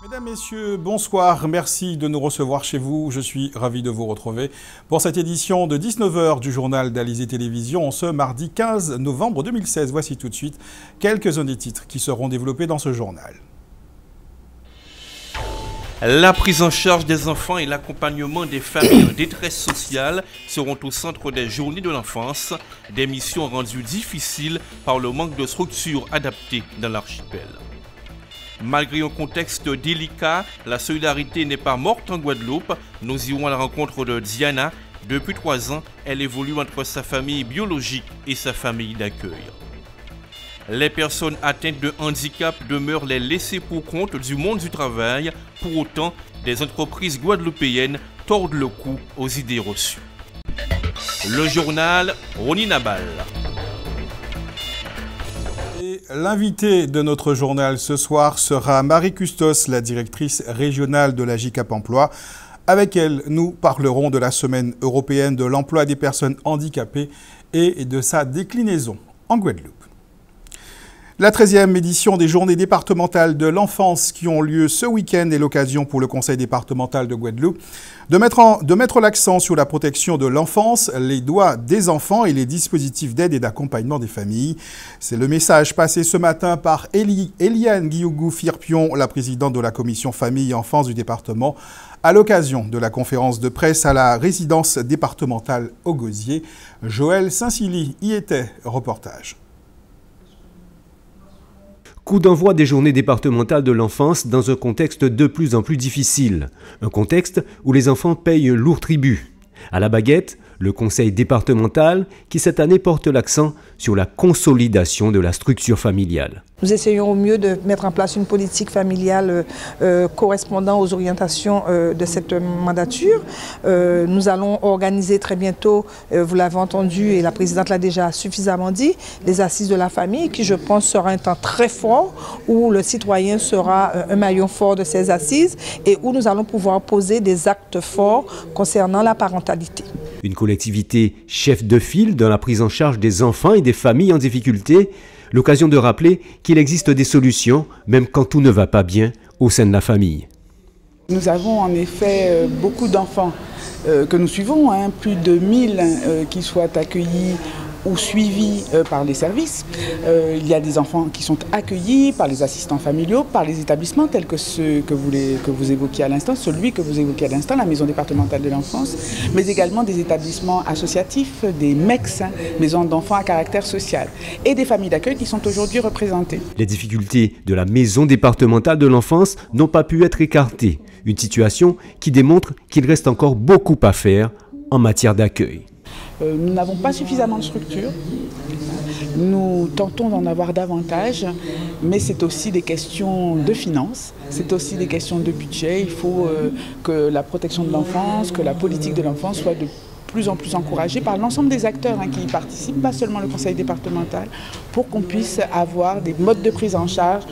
Mesdames, Messieurs, bonsoir. Merci de nous recevoir chez vous. Je suis ravi de vous retrouver pour cette édition de 19h du journal d'Alizé Télévision ce mardi 15 novembre 2016. Voici tout de suite quelques-uns des titres qui seront développés dans ce journal. La prise en charge des enfants et l'accompagnement des familles en détresse sociale seront au centre des journées de l'enfance, des missions rendues difficiles par le manque de structures adaptées dans l'archipel. Malgré un contexte délicat, la solidarité n'est pas morte en Guadeloupe. Nous irons à la rencontre de Diana. Depuis 3 ans, elle évolue entre sa famille biologique et sa famille d'accueil. Les personnes atteintes de handicap demeurent les laissées pour compte du monde du travail. Pour autant, des entreprises guadeloupéennes tordent le cou aux idées reçues. Le journal Roni Nabal. L'invité de notre journal ce soir sera Marie Custos, la directrice régionale de la JCAP Emploi. Avec elle, nous parlerons de la Semaine européenne de l'emploi des personnes handicapées et de sa déclinaison en Guadeloupe. La 13e édition des Journées départementales de l'enfance qui ont lieu ce week-end est l'occasion pour le Conseil départemental de Guadeloupe de mettre l'accent sur la protection de l'enfance, les droits des enfants et les dispositifs d'aide et d'accompagnement des familles. C'est le message passé ce matin par Eliane Guiougou-Firpion, la présidente de la commission famille et enfance du département, à l'occasion de la conférence de presse à la résidence départementale au Gosier. Joël Saint-Silly y était, reportage. Coup d'envoi des journées départementales de l'enfance dans un contexte de plus en plus difficile. Un contexte où les enfants payent un lourd tribut. À la baguette, le conseil départemental qui cette année porte l'accent sur la consolidation de la structure familiale. Nous essayons au mieux de mettre en place une politique familiale correspondant aux orientations de cette mandature. Nous allons organiser très bientôt, vous l'avez entendu et la présidente l'a déjà suffisamment dit, les assises de la famille qui je pense sera un temps très fort où le citoyen sera un maillon fort de ces assises et où nous allons pouvoir poser des actes forts concernant la parentalité. Une collectivité chef de file dans la prise en charge des enfants et des familles en difficulté, l'occasion de rappeler qu'il existe des solutions, même quand tout ne va pas bien au sein de la famille. Nous avons en effet beaucoup d'enfants que nous suivons, plus de 1000 qui soient accueillis ou suivis par les services. Il y a des enfants qui sont accueillis par les assistants familiaux, par les établissements tels que ceux que vous évoquiez à l'instant, celui que vous évoquiez à l'instant, la Maison départementale de l'enfance, mais également des établissements associatifs, des MEX, maisons d'enfants à caractère social, et des familles d'accueil qui sont aujourd'hui représentées. Les difficultés de la Maison départementale de l'enfance n'ont pas pu être écartées. Une situation qui démontre qu'il reste encore beaucoup à faire en matière d'accueil. Nous n'avons pas suffisamment de structures, nous tentons d'en avoir davantage, mais c'est aussi des questions de finances, c'est aussi des questions de budget. Il faut que la protection de l'enfance, que la politique de l'enfance soit de plus en plus encouragée par l'ensemble des acteurs qui y participent, pas seulement le conseil départemental, pour qu'on puisse avoir des modes de prise en charge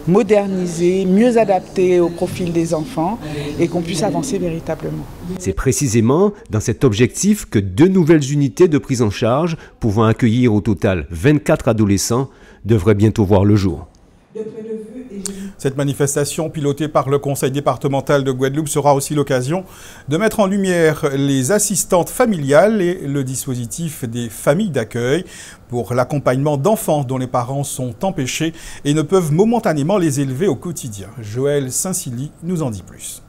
modernisés, mieux adaptés au profil des enfants et qu'on puisse avancer véritablement. C'est précisément dans cet objectif que 2 nouvelles unités de prise en charge, pouvant accueillir au total 24 adolescents, devraient bientôt voir le jour. Cette manifestation pilotée par le Conseil départemental de Guadeloupe sera aussi l'occasion de mettre en lumière les assistantes familiales et le dispositif des familles d'accueil pour l'accompagnement d'enfants dont les parents sont empêchés et ne peuvent momentanément les élever au quotidien. Joël Saint-Silly nous en dit plus.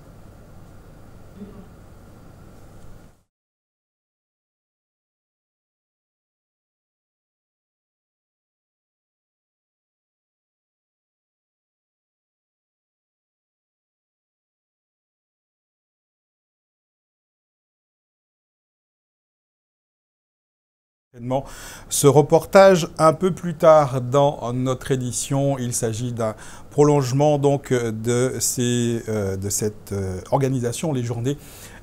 Ce reportage un peu plus tard dans notre édition, il s'agit d'un prolongement donc de cette organisation, les journées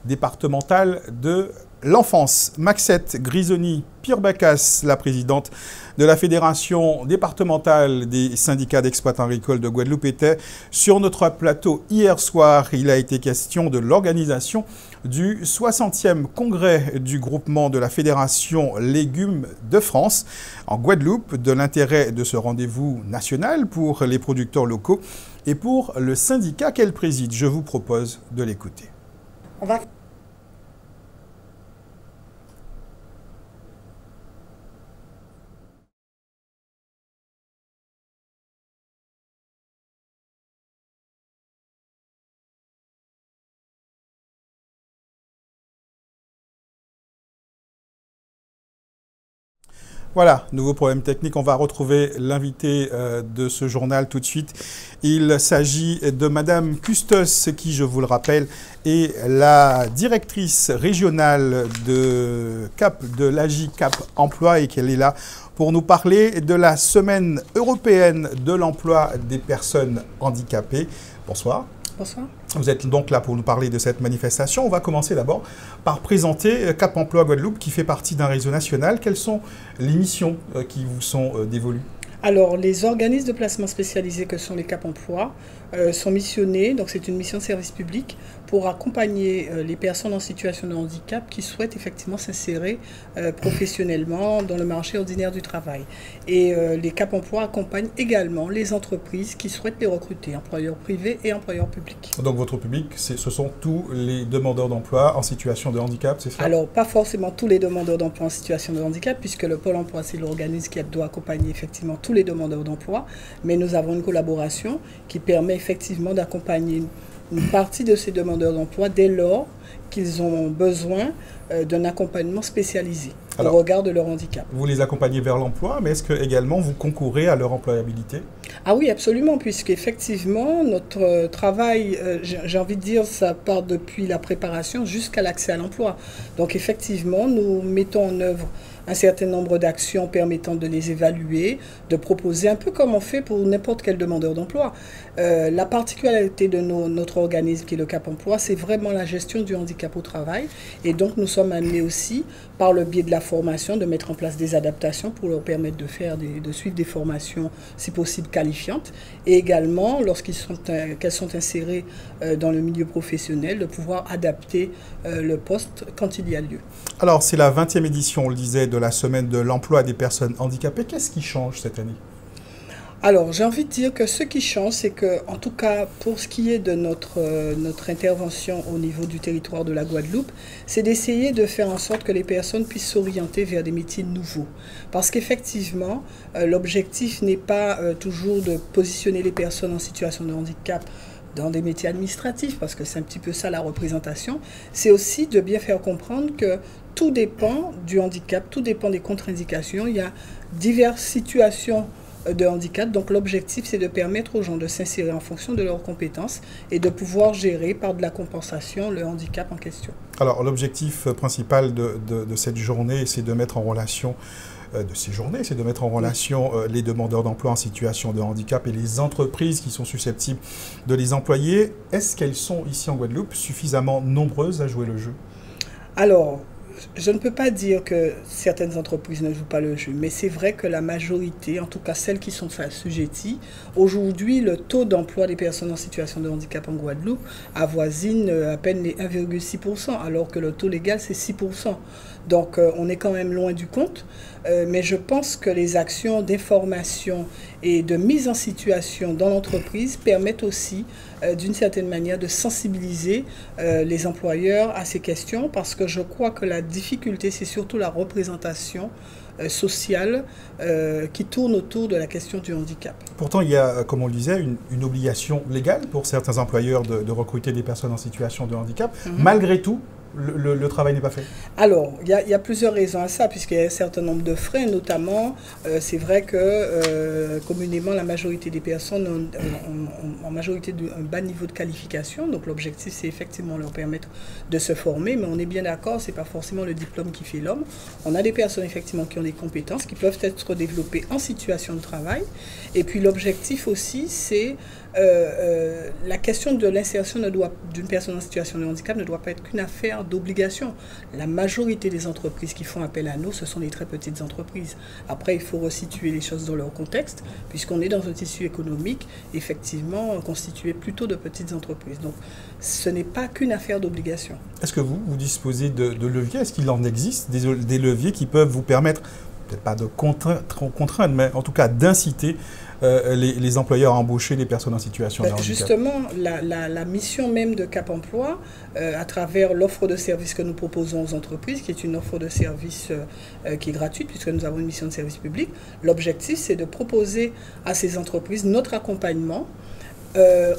départementales de l'enfance. Maxette Grisoni-Pierre Bacas, la présidente de la Fédération départementale des syndicats d'exploitants agricoles de Guadeloupe, était sur notre plateau hier soir. Il a été question de l'organisation du 60e congrès du groupement de la Fédération Légumes de France en Guadeloupe, de l'intérêt de ce rendez-vous national pour les producteurs locaux et pour le syndicat qu'elle préside. Je vous propose de l'écouter. On va Voilà, nouveau problème technique. On va retrouver l'invité de ce journal tout de suite. Il s'agit de Madame Custos, qui, je vous le rappelle, est la directrice régionale de l'AJ Cap Emploi et qu'elle est là pour nous parler de la semaine européenne de l'emploi des personnes handicapées. Bonsoir. Bonsoir. Vous êtes donc là pour nous parler de cette manifestation. On va commencer d'abord par présenter Cap Emploi Guadeloupe qui fait partie d'un réseau national. Quelles sont les missions qui vous sont dévolues ? Alors, les organismes de placement spécialisés que sont les Cap Emploi sont missionnés, donc c'est une mission de service public, pour accompagner les personnes en situation de handicap qui souhaitent effectivement s'insérer professionnellement dans le marché ordinaire du travail. Et les Cap Emploi accompagnent également les entreprises qui souhaitent les recruter, employeurs privés et employeurs publics. Donc votre public, ce sont tous les demandeurs d'emploi en situation de handicap, c'est ça ? Alors, pas forcément tous les demandeurs d'emploi en situation de handicap, puisque le Pôle emploi, c'est l'organisme qui doit accompagner effectivement tous les demandeurs d'emploi, mais nous avons une collaboration qui permet effectivement d'accompagner une partie de ces demandeurs d'emploi dès lors qu'ils ont besoin d'un accompagnement spécialisé au regard de leur handicap. Vous les accompagnez vers l'emploi, mais est-ce que également vous concourez à leur employabilité ? Ah oui, absolument, puisqu'effectivement, notre travail, j'ai envie de dire, ça part depuis la préparation jusqu'à l'accès à l'emploi. Donc effectivement, nous mettons en œuvre un certain nombre d'actions permettant de les évaluer, de proposer un peu comme on fait pour n'importe quel demandeur d'emploi. La particularité de notre organisme qui est le Cap Emploi, c'est vraiment la gestion du handicap au travail. Et donc nous sommes amenés aussi, par le biais de la formation, de mettre en place des adaptations pour leur permettre de suivre des formations, si possible, qualifiantes. Et également, qu'elles sont insérées dans le milieu professionnel, de pouvoir adapter le poste quand il y a lieu. Alors, c'est la 20e édition, on le disait, de la semaine de l'emploi des personnes handicapées. Qu'est-ce qui change cette année ? Alors, j'ai envie de dire que ce qui change, c'est que, en tout cas, pour ce qui est de notre intervention au niveau du territoire de la Guadeloupe, c'est d'essayer de faire en sorte que les personnes puissent s'orienter vers des métiers nouveaux. Parce qu'effectivement, l'objectif n'est pas toujours de positionner les personnes en situation de handicap dans des métiers administratifs, parce que c'est un petit peu ça la représentation. C'est aussi de bien faire comprendre que tout dépend du handicap, tout dépend des contre-indications. Il y a diverses situations de handicap. Donc l'objectif, c'est de permettre aux gens de s'insérer en fonction de leurs compétences et de pouvoir gérer par de la compensation le handicap en question. Alors l'objectif principal de cette journée, c'est de mettre en relation les demandeurs d'emploi en situation de handicap et les entreprises qui sont susceptibles de les employer. Est-ce qu'elles sont ici en Guadeloupe suffisamment nombreuses à jouer le jeu ? Alors, je ne peux pas dire que certaines entreprises ne jouent pas le jeu, mais c'est vrai que la majorité, en tout cas celles qui sont assujetties, aujourd'hui, le taux d'emploi des personnes en situation de handicap en Guadeloupe avoisine à peine les 1,6%, alors que le taux légal, c'est 6%. Donc, on est quand même loin du compte, mais je pense que les actions d'information et de mise en situation dans l'entreprise permettent aussi, d'une certaine manière, de sensibiliser les employeurs à ces questions, parce que je crois que la difficulté, c'est surtout la représentation sociale qui tourne autour de la question du handicap. Pourtant, il y a, comme on le disait, une obligation légale pour certains employeurs de recruter des personnes en situation de handicap. Malgré tout, le travail n'est pas fait. Alors, il y a plusieurs raisons à ça, puisqu'il y a un certain nombre de freins, notamment, c'est vrai que communément, la majorité des personnes ont en majorité un bas niveau de qualification, donc l'objectif, c'est effectivement leur permettre de se former, mais on est bien d'accord, ce n'est pas forcément le diplôme qui fait l'homme. On a des personnes, effectivement, qui ont des compétences, qui peuvent être développées en situation de travail, et puis l'objectif aussi, c'est la question de l'insertion d'une personne en situation de handicap ne doit pas être qu'une affaire d'obligation. La majorité des entreprises qui font appel à nous, ce sont les très petites entreprises. Après, il faut resituer les choses dans leur contexte, puisqu'on est dans un tissu économique, effectivement, constitué plutôt de petites entreprises. Donc, ce n'est pas qu'une affaire d'obligation. Est-ce que vous disposez de leviers ? Est-ce qu'il en existe des leviers qui peuvent vous permettre peut-être pas de contraindre, mais en tout cas d'inciter les employeurs à embaucher les personnes en situation de handicap. Justement, la mission même de Cap Emploi, à travers l'offre de services que nous proposons aux entreprises, qui est une offre de services qui est gratuite, puisque nous avons une mission de service public, l'objectif, c'est de proposer à ces entreprises notre accompagnement.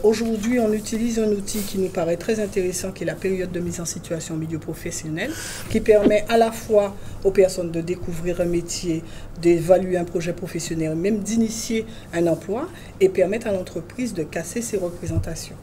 Aujourd'hui, on utilise un outil qui nous paraît très intéressant, qui est la période de mise en situation au milieu professionnel, qui permet à la fois aux personnes de découvrir un métier, d'évaluer un projet professionnel, même d'initier un emploi, et permettre à l'entreprise de casser ses représentations.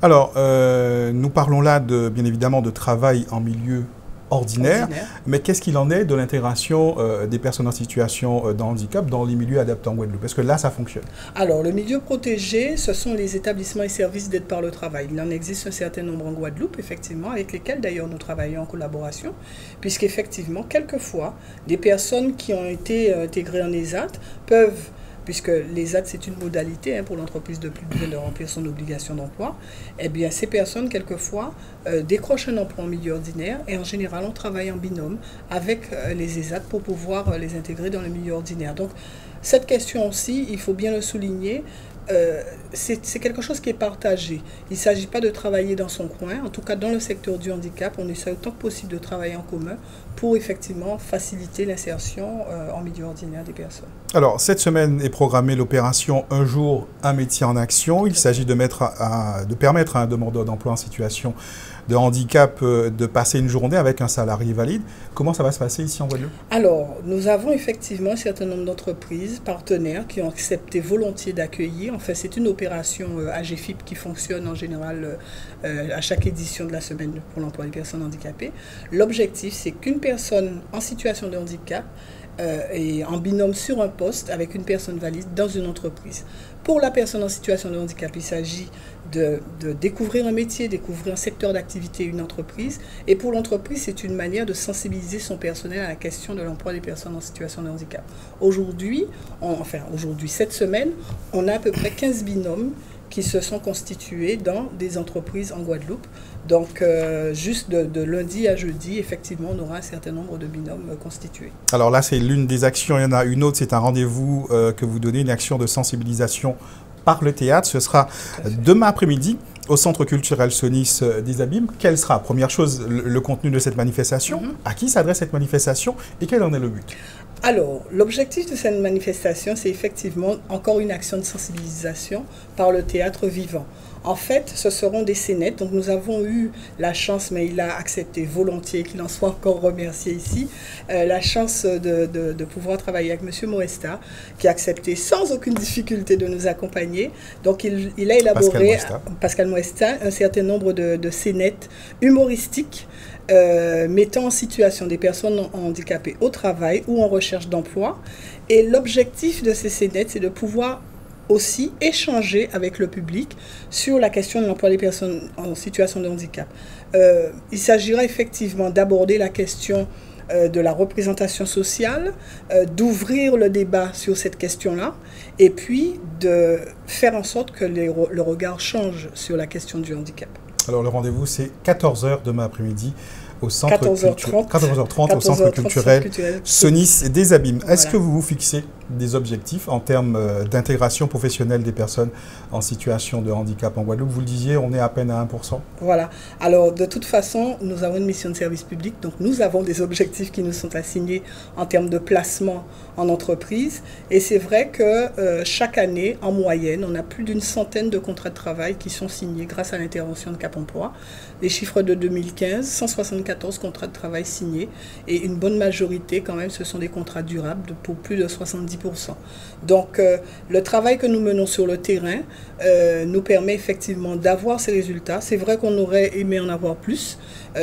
Alors, nous parlons là, bien évidemment, de travail en milieu ordinaire. Mais qu'est-ce qu'il en est de l'intégration des personnes en situation de handicap dans les milieux adaptés en Guadeloupe? Est-ce que là, ça fonctionne? Alors, le milieu protégé, ce sont les établissements et services d'aide par le travail. Il en existe un certain nombre en Guadeloupe, effectivement, avec lesquels d'ailleurs nous travaillons en collaboration, puisqu'effectivement, quelquefois, des personnes qui ont été intégrées en ESAT peuvent, puisque l'ESAT, c'est une modalité pour l'entreprise de plus de remplir son obligation d'emploi, eh bien, ces personnes, quelquefois, décrochent un emploi en milieu ordinaire et en général, on travaille en binôme avec les ESAT pour pouvoir les intégrer dans le milieu ordinaire. Donc, cette question aussi, il faut bien le souligner, c'est quelque chose qui est partagé. Il ne s'agit pas de travailler dans son coin. En tout cas, dans le secteur du handicap, on essaie autant que possible de travailler en commun pour effectivement faciliter l'insertion en milieu ordinaire des personnes. Alors, cette semaine est programmée l'opération Un jour, un métier en action. Il s'agit de permettre à un demandeur d'emploi en situation de handicap de passer une journée avec un salarié valide. Comment ça va se passer ici en Guadeloupe? Alors, nous avons effectivement un certain nombre d'entreprises partenaires qui ont accepté volontiers d'accueillir. Enfin, c'est une opération AGFIP qui fonctionne en général à chaque édition de la semaine pour l'emploi des personnes handicapées. L'objectif, c'est qu'une personne en situation de handicap et en binôme sur un poste avec une personne valide dans une entreprise. Pour la personne en situation de handicap, il s'agit de découvrir un métier, découvrir un secteur d'activité, une entreprise. Et pour l'entreprise, c'est une manière de sensibiliser son personnel à la question de l'emploi des personnes en situation de handicap. Aujourd'hui, cette semaine, on a à peu près 15 binômes qui se sont constitués dans des entreprises en Guadeloupe. Donc, juste de lundi à jeudi, effectivement, on aura un certain nombre de binômes constitués. Alors là, c'est l'une des actions. Il y en a une autre, c'est un rendez-vous que vous donnez, une action de sensibilisation par le théâtre. Ce sera demain après-midi au Centre culturel Sonis des Abîmes. Quelle sera, première chose, le contenu de cette manifestation? À qui s'adresse cette manifestation et quel en est le but? Alors, l'objectif de cette manifestation, c'est effectivement encore une action de sensibilisation par le théâtre vivant. En fait, ce seront des scénettes. Donc, nous avons eu la chance, mais il a accepté volontiers, qu'il en soit encore remercié ici, la chance de pouvoir travailler avec M. Moesta, qui a accepté sans aucune difficulté de nous accompagner. Donc, il a élaboré, Pascal Moesta, un certain nombre de scénettes humoristiques mettant en situation des personnes handicapées au travail ou en recherche d'emploi. Et l'objectif de ces scénettes, c'est de pouvoir aussi échanger avec le public sur la question de l'emploi des personnes en situation de handicap. Il s'agira effectivement d'aborder la question de la représentation sociale, d'ouvrir le débat sur cette question-là, et puis de faire en sorte que le regard change sur la question du handicap. Alors le rendez-vous, c'est 14h demain après-midi au centre 14h30 au centre culturel Sonis des Abîmes. Est-ce que vous vous fixez des objectifs en termes d'intégration professionnelle des personnes en situation de handicap en Guadeloupe? Vous le disiez, on est à peine à 1%. Voilà. Alors, de toute façon, nous avons une mission de service public, donc nous avons des objectifs qui nous sont assignés en termes de placement en entreprise. Et c'est vrai que chaque année, en moyenne, on a plus d'une centaine de contrats de travail qui sont signés grâce à l'intervention de Cap Emploi. Les chiffres de 2015, 174 contrats de travail signés et une bonne majorité quand même, ce sont des contrats durables pour plus de 70%. Donc le travail que nous menons sur le terrain nous permet effectivement d'avoir ces résultats. C'est vrai qu'on aurait aimé en avoir plus,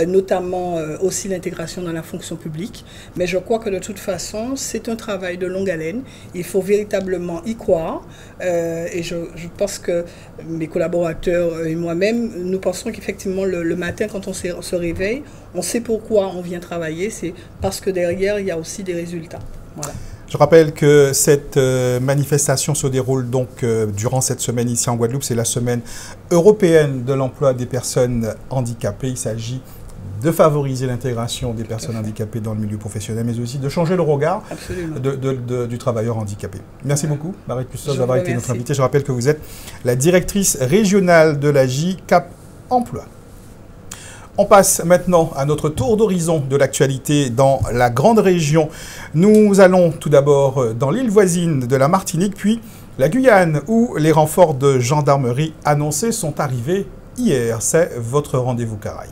notamment aussi l'intégration dans la fonction publique, mais je crois que de toute façon c'est un travail de longue haleine. Il faut véritablement y croire et je pense que mes collaborateurs et moi-même, nous pensons qu'effectivement le matin quand on se réveille, on sait pourquoi on vient travailler, c'est parce que derrière il y a aussi des résultats. Voilà. Je rappelle que cette manifestation se déroule donc durant cette semaine ici en Guadeloupe. C'est la semaine européenne de l'emploi des personnes handicapées. Il s'agit de favoriser l'intégration des personnes handicapées dans le milieu professionnel, mais aussi de changer le regard du travailleur handicapé. Merci beaucoup, Marie-Custos, d'avoir été notre invitée. Je rappelle que vous êtes la directrice régionale de l'AJ Cap Emploi. On passe maintenant à notre tour d'horizon de l'actualité dans la grande région. Nous allons tout d'abord dans l'île voisine de la Martinique, puis la Guyane, où les renforts de gendarmerie annoncés sont arrivés hier. C'est votre rendez-vous Caraïbes.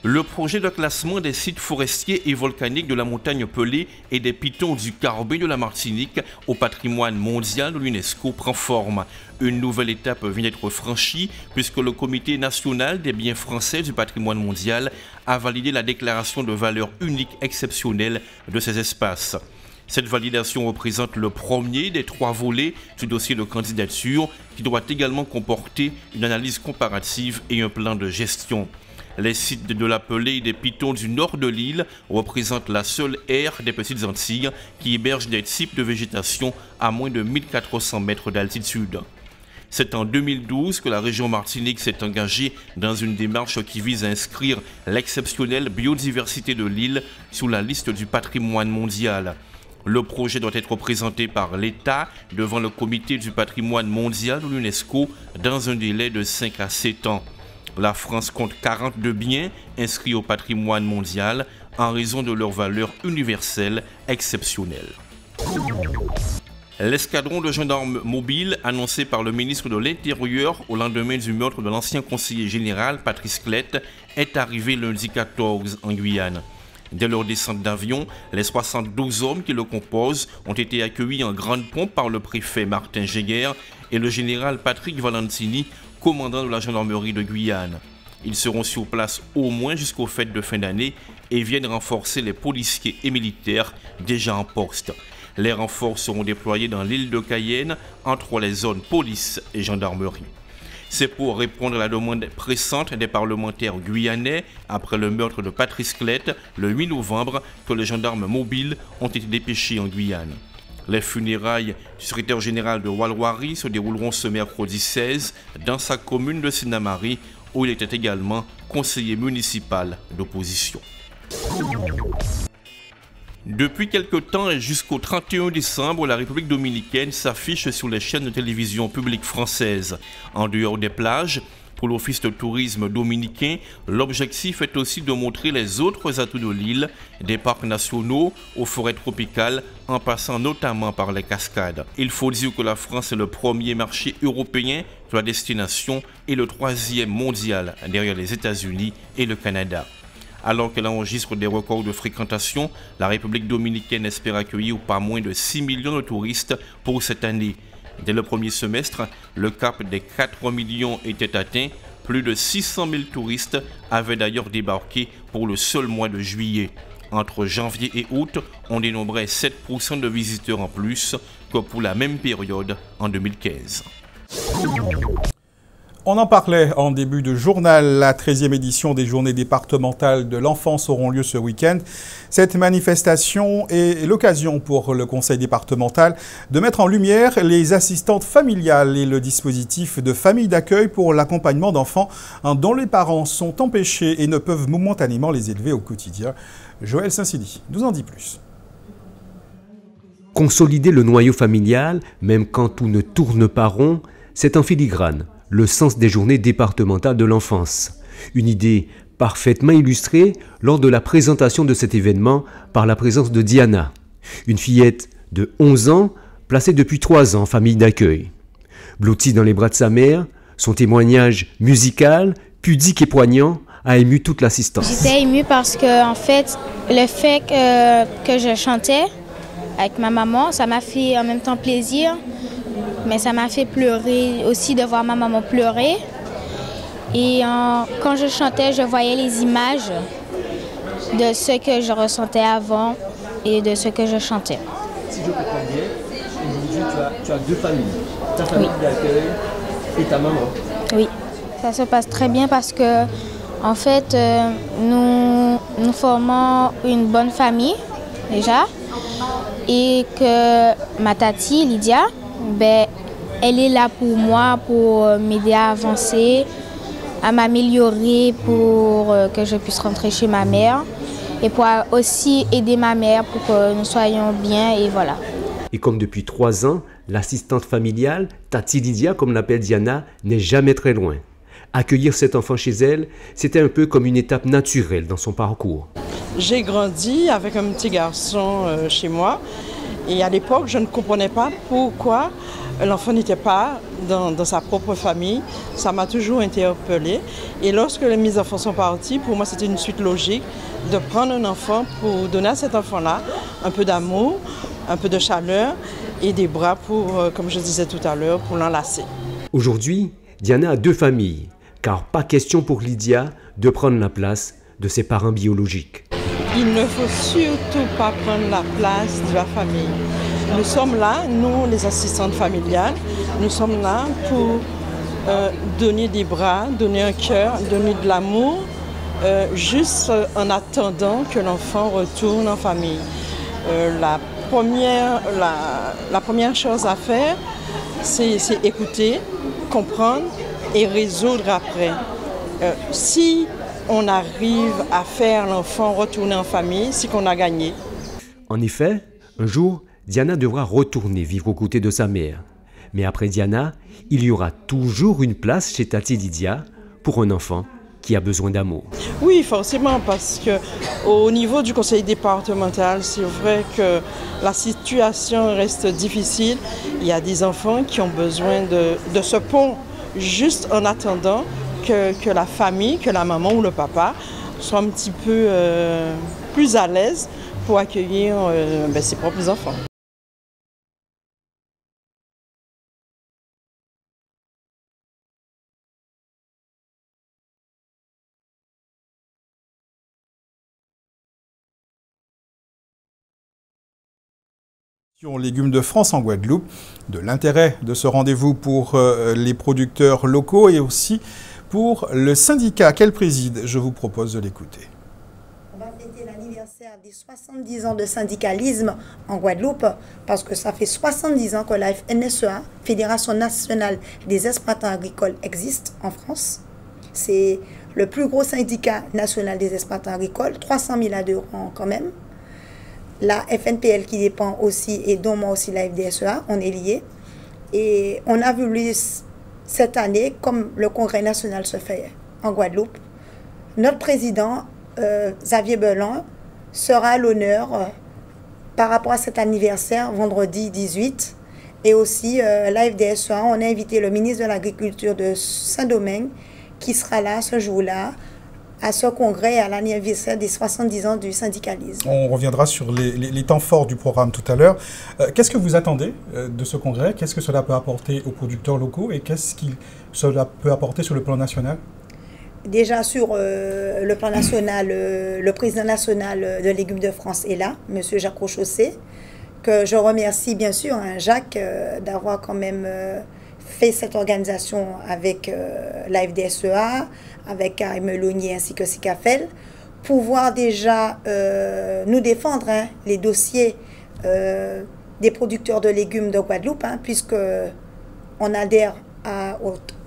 Le projet de classement des sites forestiers et volcaniques de la montagne Pelée et des pitons du Carbet de la Martinique au patrimoine mondial de l'UNESCO prend forme. Une nouvelle étape vient d'être franchie puisque le Comité national des biens français du patrimoine mondial a validé la déclaration de valeur unique exceptionnelle de ces espaces. Cette validation représente le premier des 3 volets du dossier de candidature qui doit également comporter une analyse comparative et un plan de gestion. Les sites de la Pelée et des pitons du nord de l'île représentent la seule aire des Petites Antilles qui héberge des types de végétation à moins de 1400 mètres d'altitude. C'est en 2012 que la région Martinique s'est engagée dans une démarche qui vise à inscrire l'exceptionnelle biodiversité de l'île sur la liste du patrimoine mondial. Le projet doit être présenté par l'État devant le Comité du patrimoine mondial de l'UNESCO dans un délai de 5 à 7 ans. La France compte 42 biens inscrits au patrimoine mondial en raison de leur valeur universelle exceptionnelle. L'escadron de gendarmes mobiles annoncé par le ministre de l'Intérieur au lendemain du meurtre de l'ancien conseiller général Patrice Clette est arrivé lundi 14 en Guyane. Dès leur descente d'avion, les 72 hommes qui le composent ont été accueillis en grande pompe par le préfet Martin Jéguer et le général Patrick Valentini, commandant de la gendarmerie de Guyane. Ils seront sur place au moins jusqu'aux fêtes de fin d'année et viennent renforcer les policiers et militaires déjà en poste. Les renforts seront déployés dans l'île de Cayenne entre les zones police et gendarmerie. C'est pour répondre à la demande pressante des parlementaires guyanais après le meurtre de Patrice Clette le 8 novembre que les gendarmes mobiles ont été dépêchés en Guyane. Les funérailles du secrétaire général de Walwari se dérouleront ce mercredi 16 dans sa commune de Sinamari où il était également conseiller municipal d'opposition. Depuis quelque temps et jusqu'au 31 décembre, la République dominicaine s'affiche sur les chaînes de télévision publiques françaises. En dehors des plages, pour l'Office de tourisme dominicain, l'objectif est aussi de montrer les autres atouts de l'île, des parcs nationaux aux forêts tropicales, en passant notamment par les cascades. Il faut dire que la France est le premier marché européen de la destination et le 3e mondial derrière les États-Unis et le Canada. Alors qu'elle enregistre des records de fréquentation, la République dominicaine espère accueillir pas moins de 6 millions de touristes pour cette année. Dès le premier semestre, le cap des 4 millions était atteint. Plus de 600 000 touristes avaient d'ailleurs débarqué pour le seul mois de juillet. Entre janvier et août, on dénombrait 7% de visiteurs en plus que pour la même période en 2015. On en parlait en début de journal. La 13e édition des Journées départementales de l'enfance auront lieu ce week-end. Cette manifestation est l'occasion pour le conseil départemental de mettre en lumière les assistantes familiales et le dispositif de famille d'accueil pour l'accompagnement d'enfants dont les parents sont empêchés et ne peuvent momentanément les élever au quotidien. Joël Saint-Sidi nous en dit plus. Consolider le noyau familial, même quand tout ne tourne pas rond, c'est en filigrane le sens des Journées départementales de l'enfance. Une idée parfaitement illustrée lors de la présentation de cet événement par la présence de Diana, une fillette de 11 ans placée depuis 3 ans en famille d'accueil. Blottie dans les bras de sa mère, son témoignage musical, pudique et poignant a ému toute l'assistance. J'étais émue parce que, en fait, le fait que je chantais avec ma maman, ça m'a fait en même temps plaisir, mais ça m'a fait pleurer aussi de voir ma maman pleurer. Et quand je chantais, je voyais les images de ce que je ressentais avant et de ce que je chantais. Si je comprends bien, aujourd'hui tu as 2 familles, ta famille d'accueil et ta maman. Oui, ça se passe très bien parce que, en fait, nous formons une bonne famille déjà et que ma tati, Lydia, elle est là pour moi, pour m'aider à avancer, à m'améliorer pour que je puisse rentrer chez ma mère et pour aussi aider ma mère pour que nous soyons bien et voilà. Et comme depuis 3 ans, l'assistante familiale, Tati Lydia, comme l'appelle Diana, n'est jamais très loin. Accueillir cet enfant chez elle, c'était un peu comme une étape naturelle dans son parcours. J'ai grandi avec un petit garçon chez moi et à l'époque, je ne comprenais pas pourquoi l'enfant n'était pas dans sa propre famille. Ça m'a toujours interpellée. Et lorsque mes enfants sont partis, pour moi, c'était une suite logique de prendre un enfant pour donner à cet enfant-là un peu d'amour, un peu de chaleur et des bras pour, comme je disais tout à l'heure, pour l'enlacer. Aujourd'hui, Diana a 2 familles, car pas question pour Lydia de prendre la place de ses parents biologiques. Il ne faut surtout pas prendre la place de la famille. Nous sommes là, nous les assistantes familiales, nous sommes là pour donner des bras, donner un cœur, donner de l'amour, juste en attendant que l'enfant retourne en famille. La première chose à faire, c'est écouter, comprendre et résoudre après. Si on arrive à faire l'enfant retourner en famille, c'est qu'on a gagné. En effet, un jour, Diana devra retourner vivre aux côtés de sa mère. Mais après Diana, il y aura toujours une place chez Tati Lydia pour un enfant qui a besoin d'amour. Oui, forcément, parce qu'au niveau du conseil départemental, c'est vrai que la situation reste difficile. Il y a des enfants qui ont besoin de ce pont, juste en attendant que la famille, que la maman ou le papa soit un petit peu plus à l'aise pour accueillir ses propres enfants. Légumes de France en Guadeloupe, de l'intérêt de ce rendez-vous pour les producteurs locaux et aussi pour le syndicat qu'elle préside. Je vous propose de l'écouter. On va fêter l'anniversaire des 70 ans de syndicalisme en Guadeloupe parce que ça fait 70 ans que la FNSEA, Fédération nationale des exploitants agricoles, existe en France. C'est le plus gros syndicat national des exploitants agricoles, 300 000 adhérents quand même. La FNPL qui dépend aussi et dont moi aussi la FDSEA, on est liés. Et on a voulu cette année, comme le congrès national se fait en Guadeloupe, notre président, Xavier Belland, sera à l'honneur par rapport à cet anniversaire, vendredi 18. Et aussi, la FDSEA, on a invité le ministre de l'Agriculture de Saint-Domingue qui sera là ce jour-là, à ce congrès, à l'anniversaire des 70 ans du syndicalisme. On reviendra sur les temps forts du programme tout à l'heure. Qu'est-ce que vous attendez de ce congrès? Qu'est-ce que cela peut apporter aux producteurs locaux et qu'est-ce que cela peut apporter sur le plan national? Déjà sur le plan national, le président national de Légumes de France est là, M. Jacques Rochaussé, que je remercie bien sûr, Jacques, d'avoir quand même fait cette organisation avec la FDSEA, avec Karim Melonier ainsi que SICAFEL, pouvoir déjà nous défendre les dossiers des producteurs de légumes de Guadeloupe, puisque on adhère à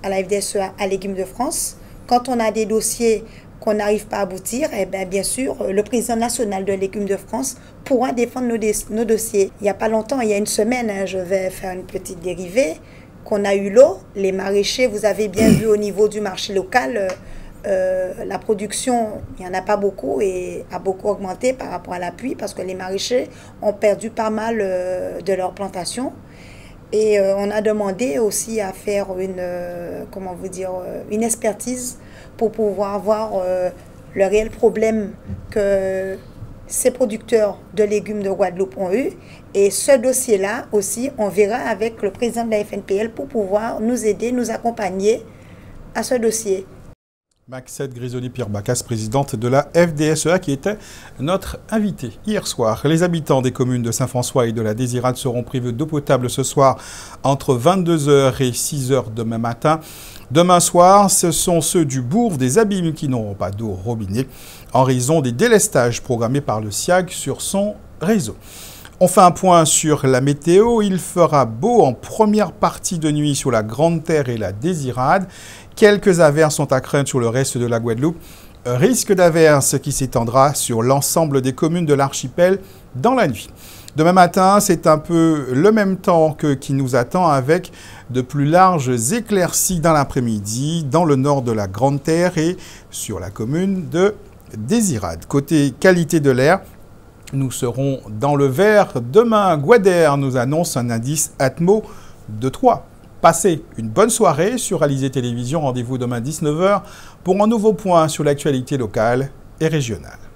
la FDSEA, à Légumes de France. Quand on a des dossiers qu'on n'arrive pas à aboutir, eh bien sûr, le président national de Légumes de France pourra défendre nos dossiers. Il n'y a pas longtemps, il y a une semaine, je vais faire une petite dérivée, qu'on a eu l'eau, les maraîchers, vous avez bien vu au niveau du marché local, la production, il n'y en a pas beaucoup et a beaucoup augmenté par rapport à la pluie parce que les maraîchers ont perdu pas mal de leur plantation. Et on a demandé aussi à faire une expertise pour pouvoir voir le réel problème que ces producteurs de légumes de Guadeloupe ont eu. Et ce dossier-là aussi, on verra avec le président de la FNPL pour pouvoir nous aider, nous accompagner à ce dossier. Maxette Grisoli-Pierre-Bacas, présidente de la FDSEA, qui était notre invitée hier soir. Les habitants des communes de Saint-François et de la Désirade seront privés d'eau potable ce soir entre 22h et 6h demain matin. Demain soir, ce sont ceux du bourg des Abîmes qui n'auront pas d'eau au robinet en raison des délestages programmés par le SIAG sur son réseau. On fait un point sur la météo. Il fera beau en première partie de nuit sur la Grande Terre et la Désirade. Quelques averses sont à craindre sur le reste de la Guadeloupe. Risque d'averses qui s'étendra sur l'ensemble des communes de l'archipel dans la nuit. Demain matin, c'est un peu le même temps qui nous attend avec de plus larges éclaircies dans l'après-midi dans le nord de la Grande Terre et sur la commune de Désirade. Côté qualité de l'air, nous serons dans le vert. Demain, Guader nous annonce un indice Atmo de 3. Passez une bonne soirée sur Alizé Télévision. Rendez-vous demain 19h pour un nouveau point sur l'actualité locale et régionale.